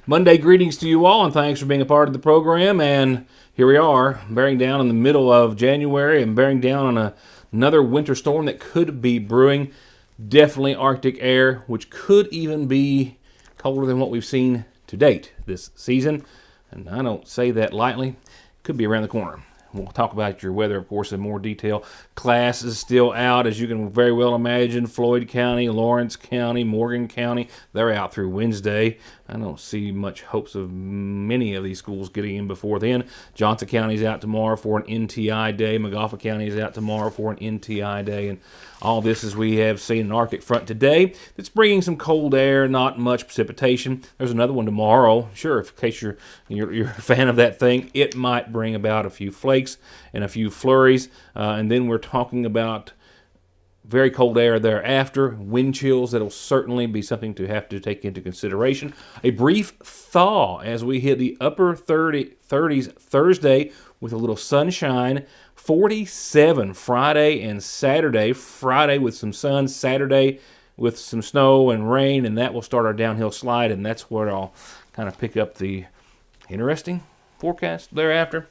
Monday greetings to you all, and thanks for being a part of the program. And here we are, bearing down in the middle of January and bearing down on another winter storm that could be brewing. Definitely Arctic air, which could even be colder than what we've seen to date this season. And I don't say that lightly. Could be around the corner. We'll talk about your weather, of course, in more detail. Class is still out, as you can very well imagine. Floyd County, Lawrence County, Morgan County, they're out through Wednesday. I don't see much hopes of many of these schools getting in before then. Johnson County's out tomorrow for an NTI day. McGoffin County is out tomorrow for an NTI day. And all this as we have seen an Arctic front today that's bringing some cold air, not much precipitation. There's another one tomorrow. Sure, in case you're a fan of that thing, it might bring about a few flakes and a few flurries. And then we're talking about very cold air thereafter, wind chills. That'll certainly be something to have to take into consideration. A brief thaw as we hit the upper 30s Thursday with a little sunshine. 47 Friday and Saturday. Friday with some sun, Saturday with some snow and rain, and that will start our downhill slide, and that's where I'll kind of pick up the interesting forecast thereafter.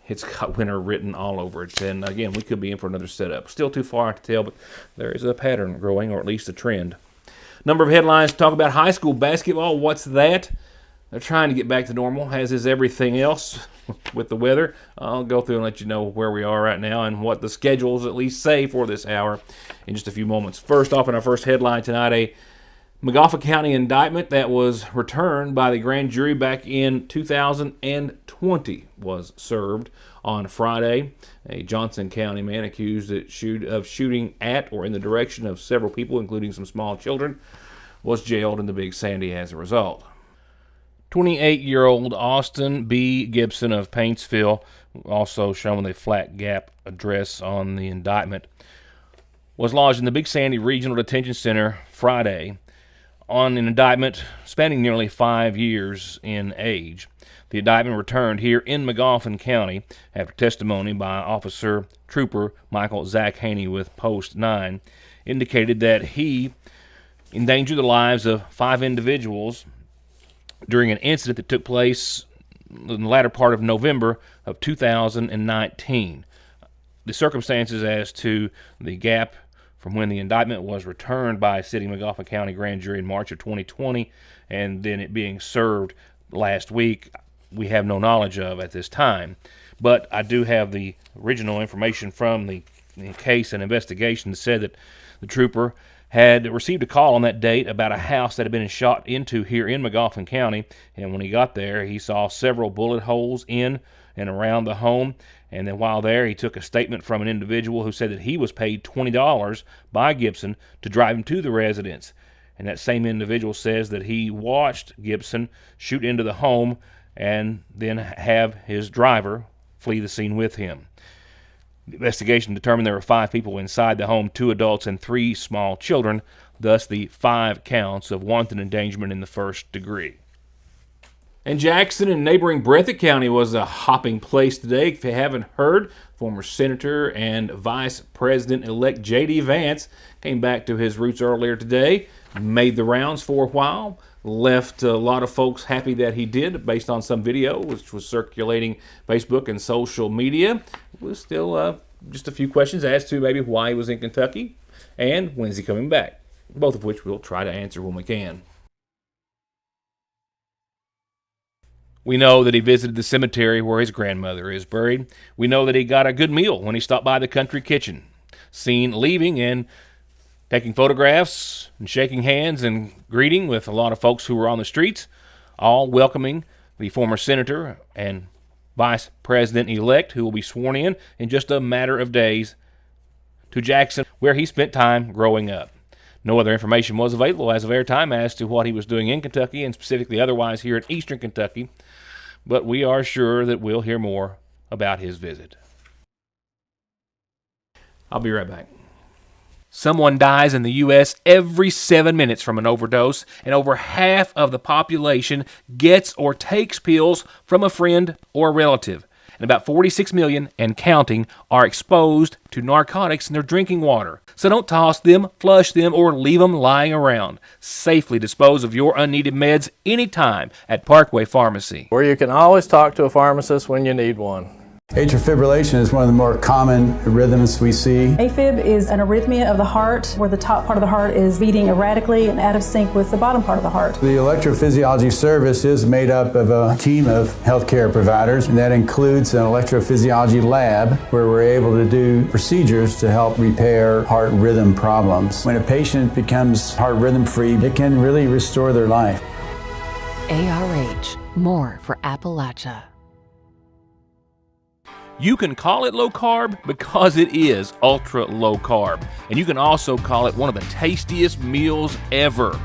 It's got winter written all over it, and again, we could be in for another setup. Still too far to tell, but there is a pattern growing, or at least a trend. Number of headlines to talk about high school basketball. What's that? They're trying to get back to normal, as is everything else with the weather. I'll go through and let you know where we are right now and what the schedules at least say for this hour in just a few moments. First off, in our first headline tonight, a McGoffin County indictment that was returned by the grand jury back in 2020 was served on Friday. A Johnson County man accused of shooting at or in the direction of several people, including some small children, was jailed in the Big Sandy as a result. 28-year-old Austin B. Gibson of Paintsville, also shown with a Flat Gap address on the indictment, was lodged in the Big Sandy Regional Detention Center Friday on an indictment spanning nearly 5 years in age. The indictment returned here in McGoffin County after testimony by Officer Trooper Michael Zach Haney with Post 9 indicated that he endangered the lives of 5 individuals during an incident that took place in the latter part of November of 2019. The circumstances as to the gap from when the indictment was returned by sitting McGoffin County grand jury in March of 2020 and then it being served last week, we have no knowledge of at this time. But I do have the original information from the case and investigation that said that the trooper had received a call on that date about a house that had been shot into here in McGoffin County, and when he got there, he saw several bullet holes in and around the home, and then while there, he took a statement from an individual who said that he was paid $20 by Gibson to drive him to the residence, and that same individual says that he watched Gibson shoot into the home and then have his driver flee the scene with him. The investigation determined there were 5 people inside the home, 2 adults and 3 small children, thus the 5 counts of wanton endangerment in the first degree. And Jackson and neighboring Breathitt County was a hopping place today. If you haven't heard, former Senator and Vice President-elect J.D. Vance came back to his roots earlier today, made the rounds for a while, left a lot of folks happy that he did based on some video which was circulating Facebook and social media. It was still just a few questions as to maybe why he was in Kentucky and when's he coming back, both of which we'll try to answer when we can. We know that he visited the cemetery where his grandmother is buried. We know that he got a good meal when he stopped by the country kitchen. Seen leaving and taking photographs and shaking hands and greeting with a lot of folks who were on the streets, all welcoming the former senator and vice president-elect who will be sworn in just a matter of days to Jackson, where he spent time growing up. No other information was available as of airtime as to what he was doing in Kentucky and specifically otherwise here in eastern Kentucky, but we are sure that we'll hear more about his visit. I'll be right back. Someone dies in the U.S. every 7 minutes from an overdose, and over half of the population gets or takes pills from a friend or relative. and about 46 million and counting are exposed to narcotics in their drinking water. So don't toss them, flush them, or leave them lying around. Safely dispose of your unneeded meds anytime at Parkway Pharmacy, where you can always talk to a pharmacist when you need one. Atrial fibrillation is one of the more common rhythms we see. AFib is an arrhythmia of the heart where the top part of the heart is beating erratically and out of sync with the bottom part of the heart. The electrophysiology service is made up of a team of healthcare providers, and that includes an electrophysiology lab where we're able to do procedures to help repair heart rhythm problems. When a patient becomes heart rhythm free, it can really restore their life. ARH, more for Appalachia. You can call it low carb because it is ultra low carb. And you can also call it one of the tastiest meals ever.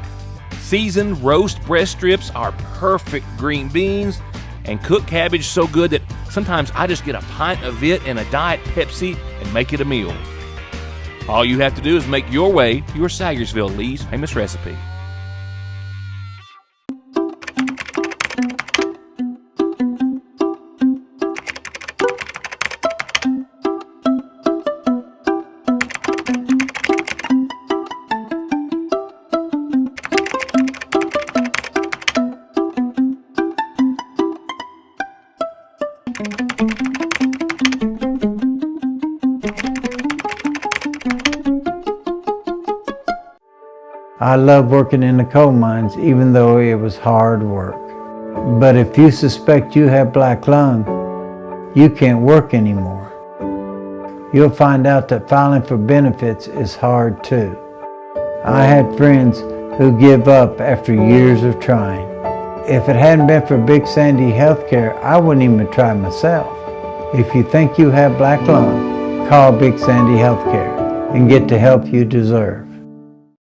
Seasoned roast breast strips are perfect green beans, and cooked cabbage so good that sometimes I just get a pint of it and a Diet Pepsi and make it a meal. All you have to do is make your way to your Sagersville Lee's famous recipe. I love working in the coal mines, even though it was hard work. But if you suspect you have black lung, you can't work anymore. You'll find out that filing for benefits is hard too. I had friends who give up after years of trying. If it hadn't been for Big Sandy Healthcare, I wouldn't even try myself. If you think you have black lung, call Big Sandy Healthcare and get the help you deserve.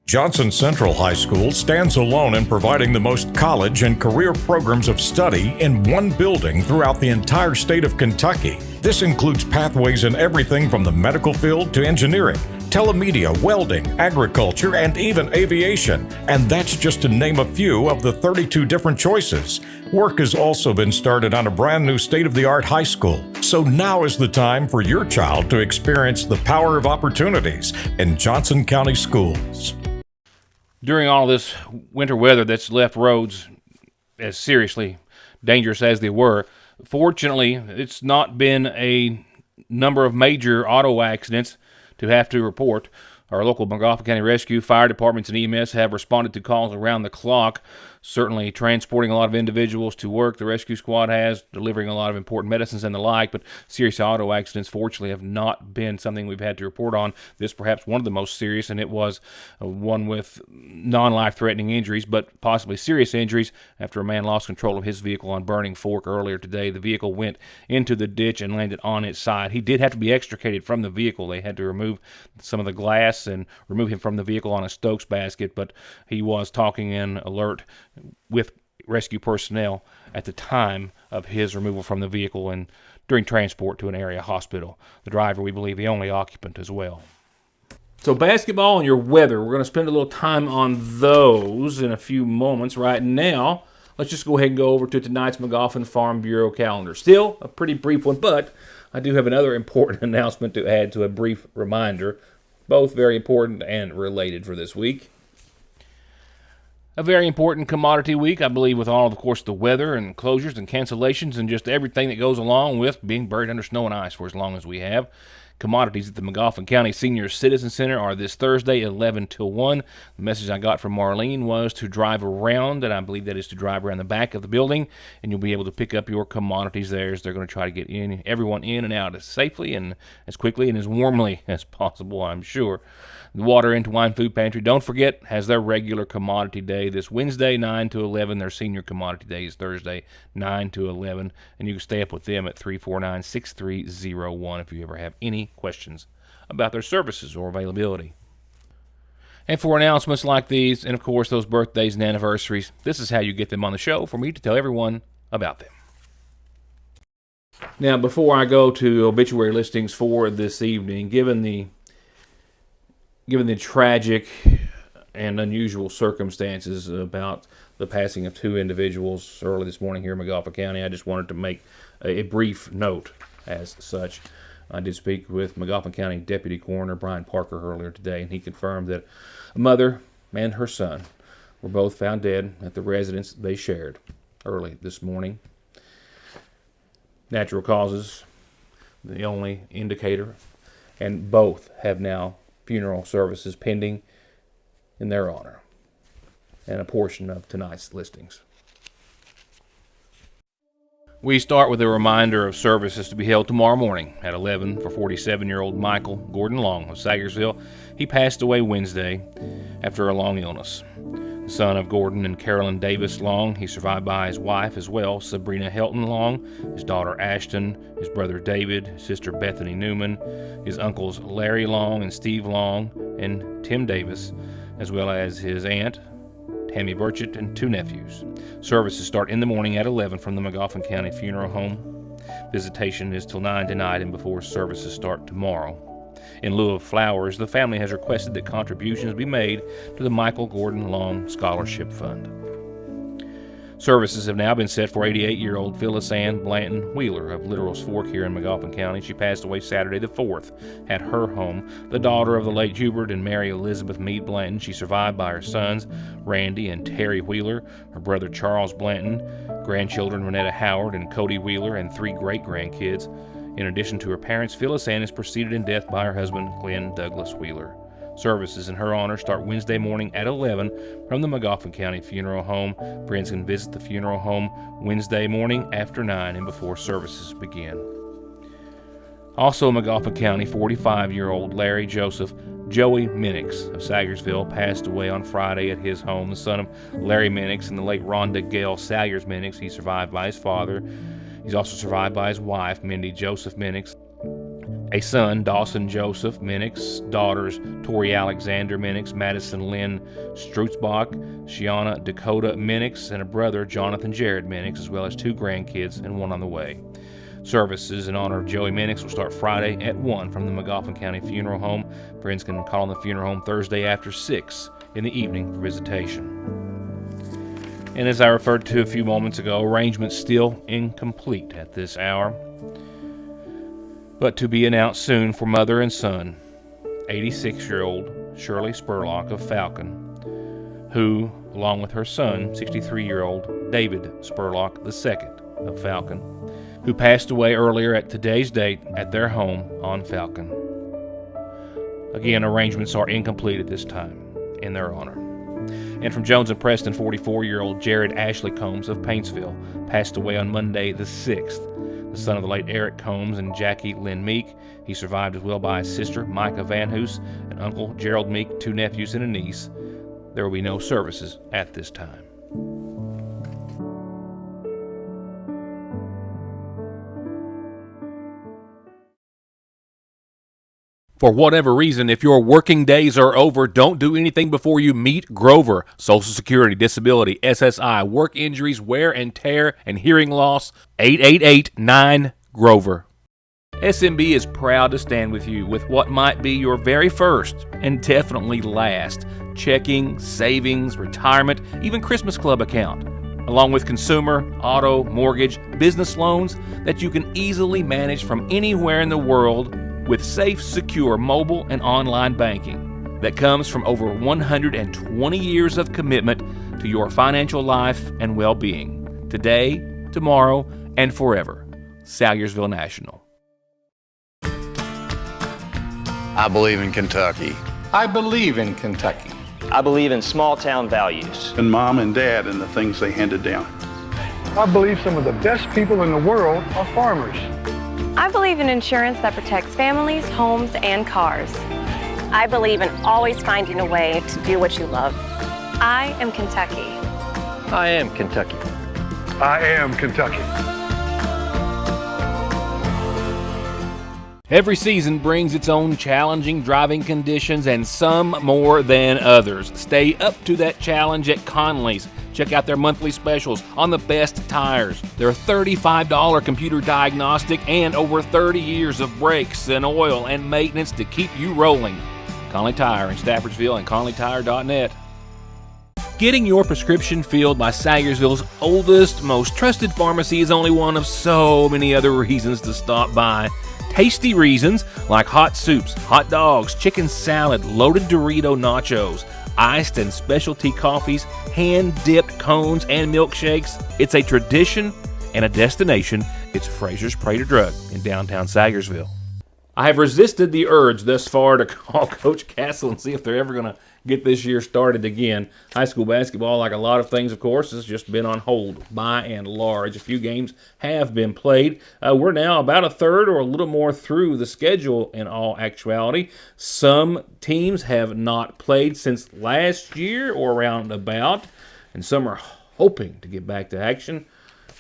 Johnson Central High School stands alone in providing the most college and career programs of study in one building throughout the entire state of Kentucky. This includes pathways in everything from the medical field to engineering, telemedia, welding, agriculture, and even aviation. And that's just to name a few of the 32 different choices. Work has also been started on a brand new state-of-the-art high school. So now is the time for your child to experience the power of opportunities in Johnson County schools. During all this winter weather that's left roads as seriously dangerous as they were, fortunately, it's not been a number of major auto accidents to have to report. Our local McGoffin County Rescue, fire departments, and EMS have responded to calls around the clock, certainly transporting a lot of individuals to work. The rescue squad has, delivering a lot of important medicines and the like, but serious auto accidents, fortunately, have not been something we've had to report on. This perhaps one of the most serious, and it was one with non-life-threatening injuries, but possibly serious injuries after a man lost control of his vehicle on Burning Fork earlier today. The vehicle went into the ditch and landed on its side. He did have to be extricated from the vehicle. They had to remove some of the glass and remove him from the vehicle on a Stokes basket, but he was talking in alert with rescue personnel at the time of his removal from the vehicle and during transport to an area hospital. The driver, we believe, the only occupant as well. So basketball and your weather, we're going to spend a little time on those in a few moments. Right now, let's just go ahead and go over to tonight's McGoffin Farm Bureau calendar. Still a pretty brief one, but I do have another important announcement to add to a brief reminder, both very important and related for this week. A very important commodity week, I believe, with all, of course, the weather and closures and cancellations and just everything that goes along with being buried under snow and ice for as long as we have. Commodities at the McGoffin County Senior Citizen Center are this Thursday, 11 till 1. The message I got from Marlene was to drive around, and I believe that is to drive around the back of the building, and you'll be able to pick up your commodities there as they're going to try to get everyone in and out as safely and as quickly and as warmly as possible, I'm sure. The Water into Wine Food Pantry, don't forget, has their regular commodity day this Wednesday, 9 to 11. Their senior commodity day is Thursday, 9 to 11. And you can stay up with them at 349-6301 if you ever have any questions about their services or availability. And for announcements like these, and of course those birthdays and anniversaries, this is how you get them on the show for me to tell everyone about them. Now, before I go to obituary listings for this evening, given the tragic and unusual circumstances about the passing of two individuals early this morning here in McGoffin County, I just wanted to make a brief note. as such. I did speak with McGoffin County Deputy Coroner Brian Parker earlier today, and he confirmed that a mother and her son were both found dead at the residence they shared early this morning. Natural causes, the only indicator, and both have now funeral services pending in their honor and a portion of tonight's listings. We start with a reminder of services to be held tomorrow morning at 11 for 47-year-old Michael Gordon Long of Sagersville. He passed away Wednesday after a long illness. The son of Gordon and Carolyn Davis Long, he's survived by his wife as well, Sabrina Helton Long, his daughter Ashton, his brother David, his sister Bethany Newman, his uncles Larry Long and Steve Long, and Tim Davis, as well as his aunt, Tammy Burchett, and 2 nephews. Services start in the morning at 11 from the McGoffin County Funeral Home. Visitation is till 9 tonight and before services start tomorrow. In lieu of flowers, the family has requested that contributions be made to the Michael Gordon Long Scholarship Fund. Services have now been set for 88-year-old Phyllis Ann Blanton Wheeler of Littorals Fork here in McGoffin County. She passed away Saturday the 4th at her home. The daughter of the late Hubert and Mary Elizabeth Meade Blanton, she survived by her sons, Randy and Terry Wheeler, her brother Charles Blanton, grandchildren Renetta Howard and Cody Wheeler, and 3 great-grandkids. In addition to her parents, Phyllis Ann is preceded in death by her husband, Glenn Douglas Wheeler. Services in her honor start Wednesday morning at 11 from the McGoffin County Funeral Home. Friends can visit the funeral home Wednesday morning after 9 and before services begin. Also in McGoffin County, 45-year-old Larry Joseph Joey Minix of Sagersville passed away on Friday at his home. The son of Larry Minix and the late Rhonda Gale Salyers Minix, he survived by his father. He's also survived by his wife, Mindy Joseph Minix, a son, Dawson Joseph Minix, daughters, Tori Alexander Minix, Madison Lynn Strutzbach, Shiana Dakota Minix, and a brother, Jonathan Jared Minix, as well as 2 grandkids and 1 on the way. Services in honor of Joey Minix will start Friday at 1 from the McGoffin County Funeral Home. Friends can call on the funeral home Thursday after 6 in the evening for visitation. And as I referred to a few moments ago, arrangements still incomplete at this hour, but to be announced soon for mother and son, 86-year-old Shirley Spurlock of Falcon, who, along with her son, 63-year-old David Spurlock II of Falcon, who passed away earlier at today's date at their home on Falcon. Again, arrangements are incomplete at this time in their honor. And from Jones and Preston, 44-year-old Jared Ashley Combs of Paintsville passed away on Monday the 6th. The son of the late Eric Combs and Jackie Lynn Meek. He survived as well by his sister, Micah Van Hoos, and uncle Gerald Meek, 2 nephews and a niece. There will be no services at this time. For whatever reason, if your working days are over, don't do anything before you meet Grover. Social Security, disability, SSI, work injuries, wear and tear, and hearing loss. 888-9-GROVER. SMB is proud to stand with you with what might be your very first and definitely last checking, savings, retirement, even Christmas Club account, along with consumer, auto, mortgage, business loans that you can easily manage from anywhere in the world with safe, secure mobile and online banking that comes from over 120 years of commitment to your financial life and well-being, today, tomorrow, and forever. Salyersville National. I believe in Kentucky. I believe in Kentucky. I believe in small-town values. And Mom and Dad and the things they handed down. I believe some of the best people in the world are farmers. I believe in insurance that protects families, homes, and cars. I believe in always finding a way to do what you love. I am Kentucky. I am Kentucky. I am Kentucky. Every season brings its own challenging driving conditions and some more than others. Stay up to that challenge at Conley's. Check out their monthly specials on the best tires. Their $35 computer diagnostic and over 30 years of brakes and oil and maintenance to keep you rolling. Conley Tire in Staffordsville and ConleyTire.net. Getting your prescription filled by Sayersville's oldest, most trusted pharmacy is only one of so many other reasons to stop by. Tasty reasons like hot soups, hot dogs, chicken salad, loaded Dorito nachos, iced and specialty coffees, hand-dipped cones and milkshakes. It's a tradition and a destination. It's Fraser's Prater Drug in downtown Sayersville. I have resisted the urge thus far to call Coach Castle and see if they're ever going to get this year started again. High school basketball, like a lot of things, of course, has just been on hold by and large. A few games have been played. We're now about a third or a little more through the schedule in all actuality. Some teams have not played since last year or around about, and some are hoping to get back to action,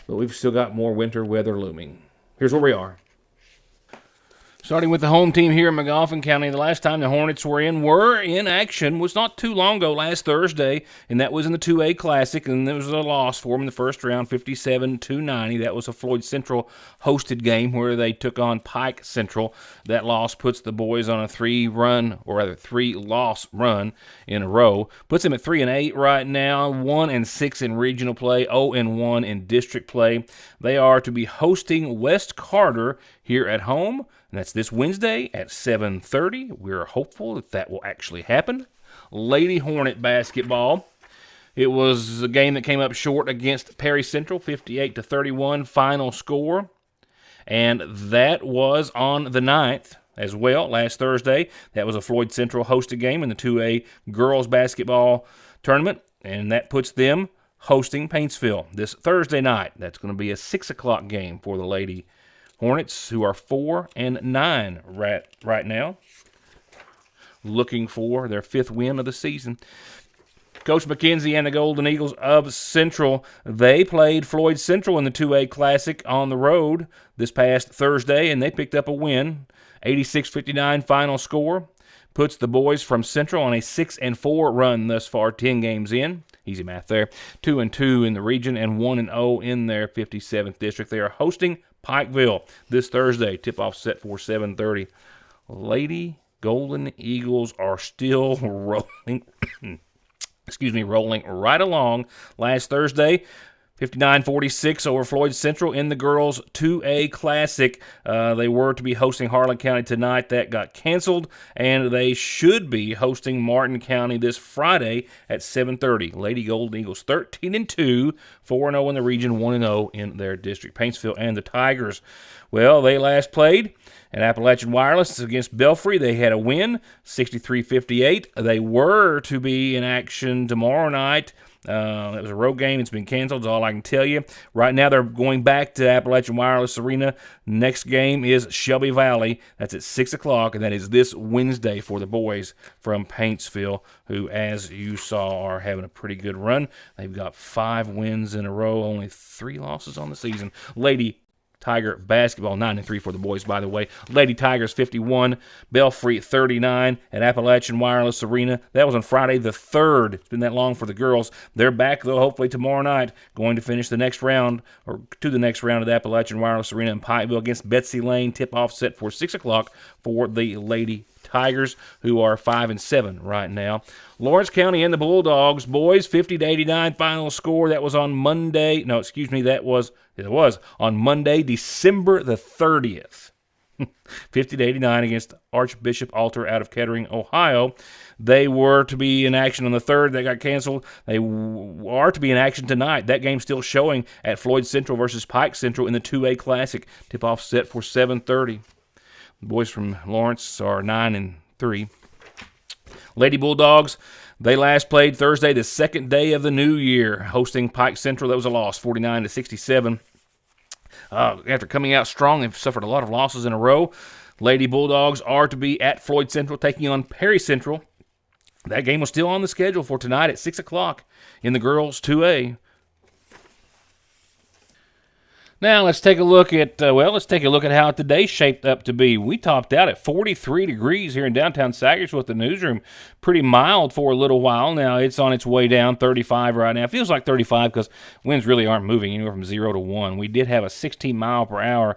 but we've still got more winter weather looming. Here's where we are. Starting with the home team here in McGoffin County, the last time the Hornets were in action was not too long ago, last Thursday, and that was in the 2A Classic, and there was a loss for them in the first round, 57-90. That was a Floyd Central hosted game where they took on Pike Central. That loss puts the boys on a three-loss run in a row. Puts them at 3-8 right now, 1-6 in regional play, 0-1 in district play. They are to be hosting West Carter here at home. And that's this Wednesday at 7:30. We're hopeful that will actually happen. Lady Hornet basketball. It was a game that came up short against Perry Central, 58-31 final score. And that was on the 9th as well, last Thursday. That was a Floyd Central hosted game in the 2A girls basketball tournament. And that puts them hosting Paintsville this Thursday night. That's going to be a 6 o'clock game for the Lady Hornets, who are 4-9 right now, looking for their 5th win of the season. Coach McKenzie and the Golden Eagles of Central, they played Floyd Central in the 2A Classic on the road this past Thursday, and they picked up a win, 86-59 final score. Puts the boys from Central on a 6-4 run thus far, 10 games in. Easy math there. 2-2 in the region and 1-0 in their 57th district. They are hosting Pikeville this Thursday. Tip-off set for 7:30. Lady Golden Eagles are still rolling. rolling right along. Last Thursday, 59-46 over Floyd Central in the girls' 2A Classic. They were to be hosting Harlan County tonight. That got canceled, and they should be hosting Martin County this Friday at 7:30. Lady Golden Eagles 13-2, 4-0 in the region, 1-0 in their district. Paintsville and the Tigers, well, they last played at Appalachian Wireless against Belfry. They had a win, 63-58. They were to be in action tomorrow night. It was a road game. It's been canceled, is all I can tell you. Right now, they're going back to Appalachian Wireless Arena. Next game is Shelby Valley. That's at 6 o'clock, and that is this Wednesday for the boys from Paintsville, who, as you saw, are having a pretty good run. They've got 5 wins in a row, only 3 losses on the season. Lady Tiger basketball, 9-3 for the boys, by the way. Lady Tigers 51, Belfry 39 at Appalachian Wireless Arena. That was on Friday the 3rd. It's been that long for the girls. They're back, though, hopefully tomorrow night, going to finish the next round, or to the next round at Appalachian Wireless Arena in Pikeville against Betsy Lane. Tip-off set for 6 o'clock for the Lady Tigers, who are 5-7 right now. Lawrence County and the Bulldogs, boys, 50-89 final score. That was on Monday. No, excuse me, it was on Monday, December the 30th. 50-89 against Archbishop Alter out of Kettering, Ohio. They were to be in action on the 3rd. That got canceled. They are to be in action tonight. That game's still showing at Floyd Central versus Pike Central in the 2A Classic. Tip-off set for 7:30. The boys from Lawrence are 9-3. Lady Bulldogs, they last played Thursday, the 2nd day of the new year, hosting Pike Central. That was a loss, 49-67. After coming out strong, they've suffered a lot of losses in a row. Lady Bulldogs are to be at Floyd Central, taking on Perry Central. That game was still on the schedule for tonight at 6 o'clock in the girls' 2A. Now let's take a look at how today shaped up to be. We topped out at 43 degrees here in downtown Sagersville at the newsroom. Pretty mild for a little while. Now it's on its way down, 35 right now. It feels like 35 because winds really aren't moving anywhere from 0 to 1. We did have a 16 mile per hour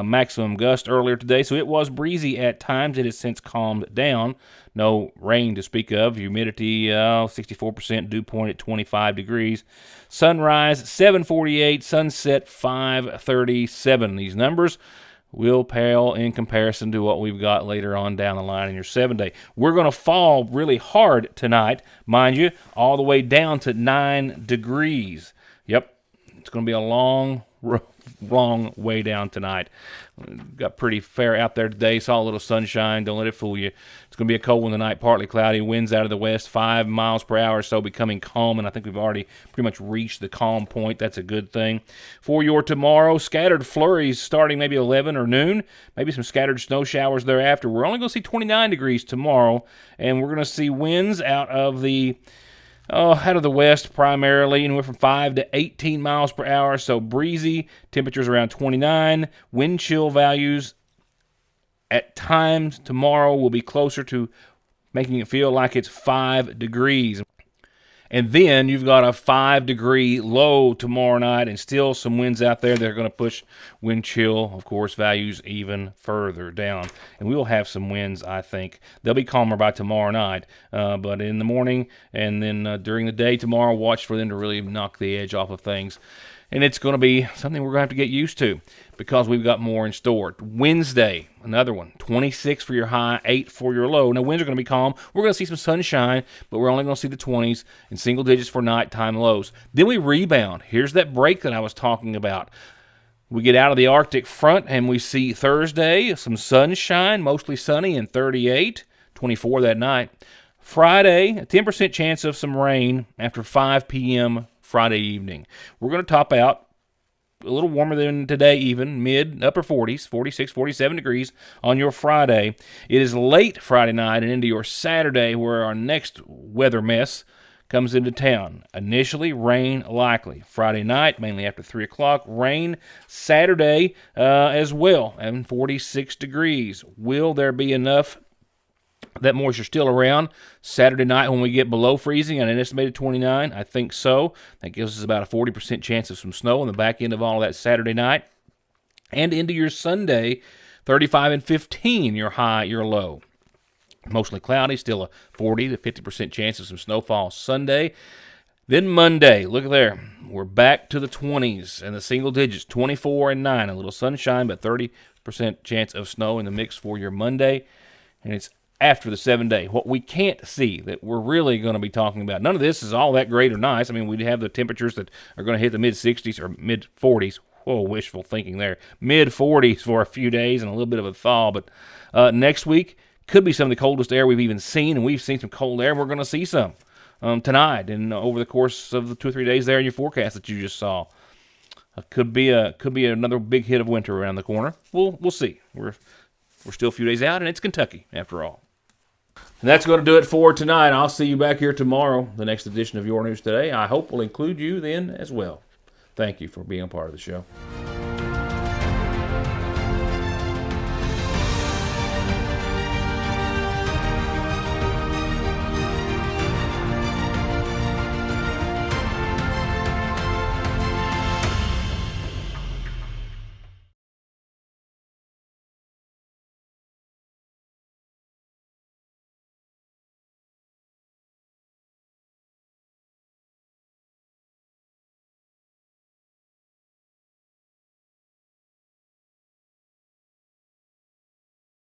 maximum gust earlier today, so it was breezy at times. It has since calmed down. No rain to speak of. Humidity 64%. Dew point at 25 degrees. Sunrise 7:48. Sunset 5:37. These numbers will pale in comparison to what we've got later on down the line in your 7-day. We're going to fall really hard tonight, mind you, all the way down to 9 degrees. Yep, it's going to be a long way down tonight. Got pretty fair out there today. Saw a little sunshine. Don't let it fool you. It's going to be a cold one tonight, partly cloudy. Winds out of the west, 5 miles per hour or so, becoming calm, and I think we've already pretty much reached the calm point. That's a good thing. For your tomorrow, scattered flurries starting maybe 11 or noon, maybe some scattered snow showers thereafter. We're only going to see 29 degrees tomorrow, and we're going to see winds out of the west primarily, anywhere from 5 to 18 miles per hour, so breezy, temperatures around 29, wind chill values at times tomorrow will be closer to making it feel like it's 5 degrees. And then you've got a 5-degree low tomorrow night and still some winds out there that are going to push wind chill, of course, values even further down. And we will have some winds, I think. They'll be calmer by tomorrow night. But in the morning and then during the day tomorrow, watch for them to really knock the edge off of things. And it's going to be something we're going to have to get used to because we've got more in store. Wednesday, another one, 26 for your high, 8 for your low. Now, winds are going to be calm. We're going to see some sunshine, but we're only going to see the 20s and single digits for nighttime lows. Then we rebound. Here's that break that I was talking about. We get out of the Arctic front, and we see Thursday, some sunshine, mostly sunny, and 38, 24 that night. Friday, a 10% chance of some rain after 5 p.m. Friday evening. We're going to top out a little warmer than today even, upper 40s, 46, 47 degrees on your Friday. It is late Friday night and into your Saturday where our next weather mess comes into town. Initially, rain likely. Friday night, mainly after 3 o'clock, rain. Saturday as well, and 46 degrees. Will there be enough that moisture still around Saturday night when we get below freezing and an estimated 29? I think so. That gives us about a 40% chance of some snow on the back end of all of that Saturday night. And into your Sunday, 35 and 15, your high, your low. Mostly cloudy, still a 40 to 50% chance of some snowfall Sunday. Then Monday, look there. We're back to the 20s and the single digits, 24 and 9. A little sunshine, but 30% chance of snow in the mix for your Monday. And it's after the 7-day. What we can't see that we're really going to be talking about, none of this is all that great or nice. I mean, we have the temperatures that are going to hit the mid-60s or mid-40s. Whoa, wishful thinking there. Mid-40s for a few days and a little bit of a thaw. But next week could be some of the coldest air we've even seen, and we've seen some cold air, and we're going to see some tonight and over the course of the 2 or 3 days there in your forecast that you just saw. Could be another big hit of winter around the corner. We'll see. We're still a few days out, and it's Kentucky after all. And that's going to do it for tonight. I'll see you back here tomorrow. The next edition of Your News Today, I hope, will include you then as well. Thank you for being a part of the show.